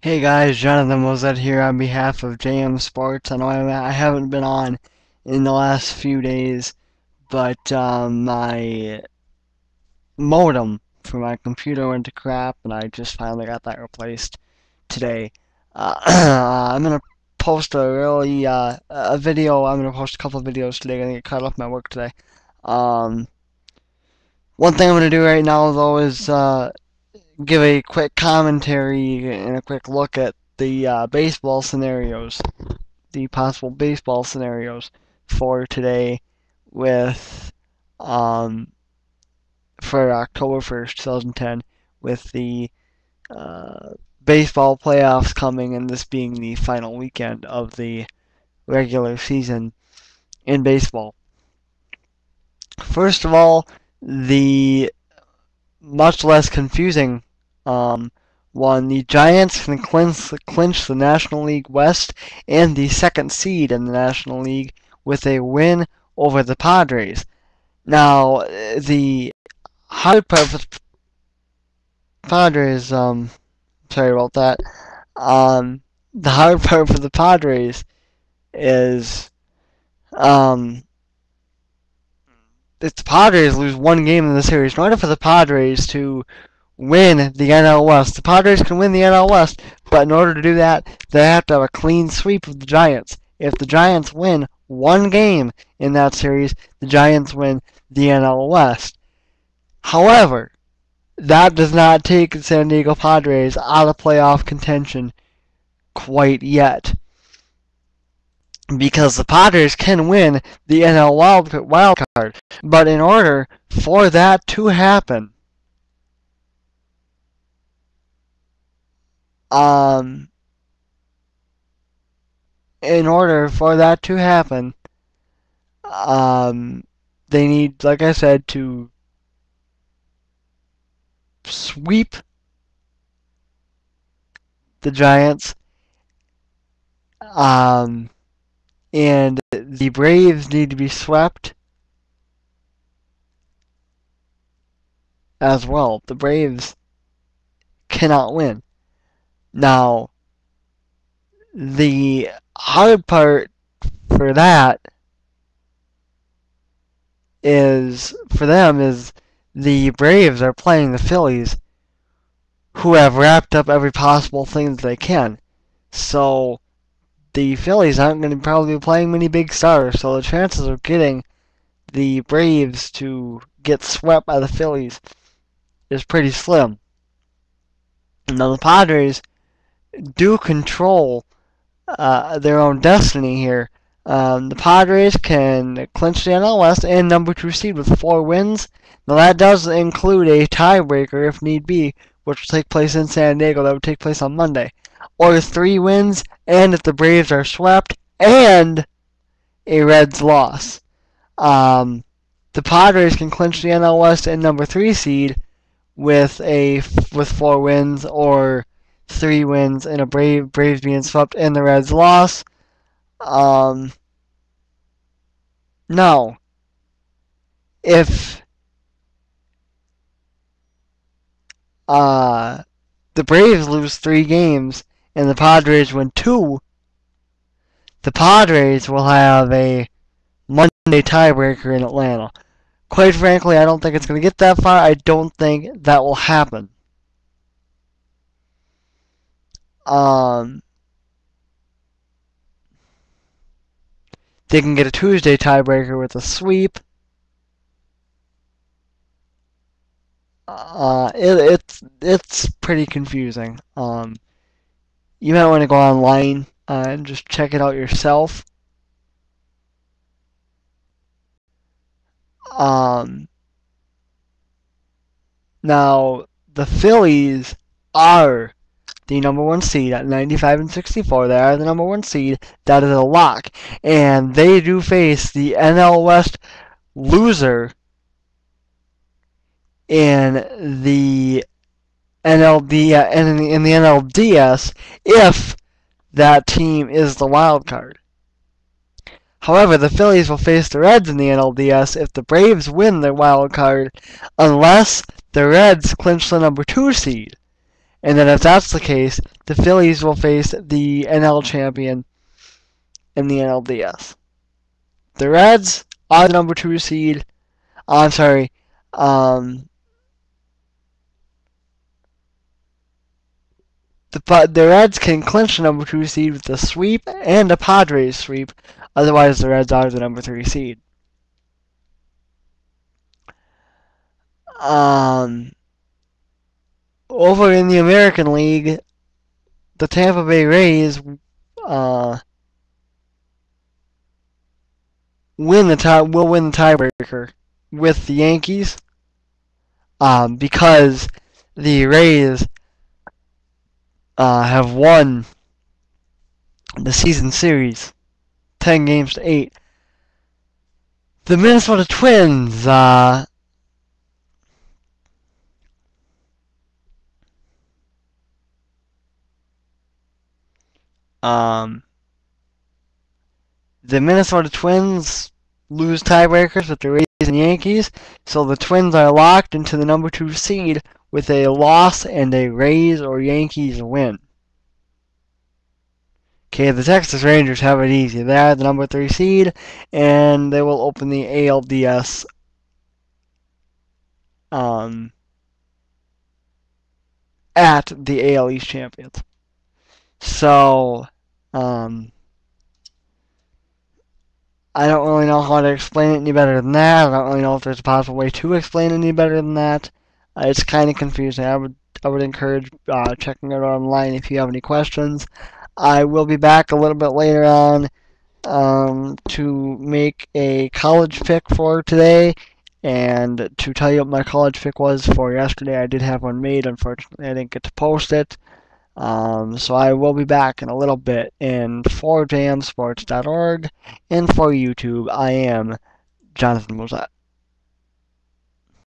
Hey guys, Jonathan Mozet here on behalf of JM Sports. I know I haven't been on in the last few days, but my modem for my computer went to crap, and I just finally got that replaced today. I'm gonna post a video. I'm gonna post a couple of videos today. I'm gonna get caught up my work today. Um, One thing I'm gonna do right now though is give a quick commentary and a quick look at the baseball scenarios, the possible baseball scenarios for today with um, for October 1st, 2010, with the baseball playoffs coming and this being the final weekend of the regular season in baseball. First of all, the much less confusing one. The Giants can clinch the National League West and the second seed in the National League with a win over the Padres. Now, the hard part for the Padres, sorry about that. The hard part for the Padres is, if the Padres lose one game in the series, in order for the Padres to win the NL West. The Padres can win the NL West, but in order to do that, they have to have a clean sweep of the Giants. If the Giants win one game in that series, the Giants win the NL West. However, that does not take the San Diego Padres out of playoff contention quite yet, because the Padres can win the NL wild card. But in order for that to happen, in order for that to happen, they need, like I said, to sweep the Giants, and the Braves need to be swept as well. The Braves cannot win. Now, the hard part for that is, for them, is the Braves are playing the Phillies, who have wrapped up every possible thing that they can. So the Phillies aren't going to probably be playing many big stars, so the chances of getting the Braves to get swept by the Phillies is pretty slim. Now the Padres do control their own destiny here. The Padres can clinch the NL West and number 2 seed with 4 wins. Now that does include a tiebreaker if need be, which will take place in San Diego. That would take place on Monday. Or 3 wins, and if the Braves are swept, and a Reds loss. The Padres can clinch the NL West and number 3 seed with 4 wins, or 3 wins and a Braves being swept and the Reds loss. Now, if the Braves lose 3 games and the Padres win 2, the Padres will have a Monday tiebreaker in Atlanta. Quite frankly, I don't think it's going to get that far. I don't think that will happen. They can get a Tuesday tiebreaker with a sweep. It's pretty confusing. You might want to go online and just check it out yourself. Now the Phillies are the number 1 seed at 95 and 64. They are the number 1 seed. That is a lock, and they do face the NL West loser in the NLD in the NLDS if that team is the wild card. However, the Phillies will face the Reds in the NLDS if the Braves win their wild card, unless the Reds clinch the number 2 seed. And then if that's the case, the Phillies will face the NL champion in the NLDS. The Reds are the number 2 seed. I'm sorry. The Reds can clinch the number 2 seed with a sweep and a Padres sweep. Otherwise, the Reds are the number 3 seed. Over in the American League, the Tampa Bay Rays will win the tiebreaker with the Yankees because the Rays have won the season series 10 games to 8. The Minnesota Twins the Minnesota Twins lose tiebreakers with the Rays and Yankees, so the Twins are locked into the number 2 seed with a loss and a Rays or Yankees win. Okay, the Texas Rangers have it easy. They are the number 3 seed, and they will open the ALDS at the AL East champions. So, I don't really know how to explain it any better than that. I don't really know if there's a possible way to explain it any better than that. It's kind of confusing. I would encourage checking it out online if you have any questions. I will be back a little bit later on to make a college pick for today and to tell you what my college pick was for yesterday. I did have one made. Unfortunately, I didn't get to post it. So I will be back in a little bit. And for jamsports.org and for YouTube, I am Jonathan Mozart.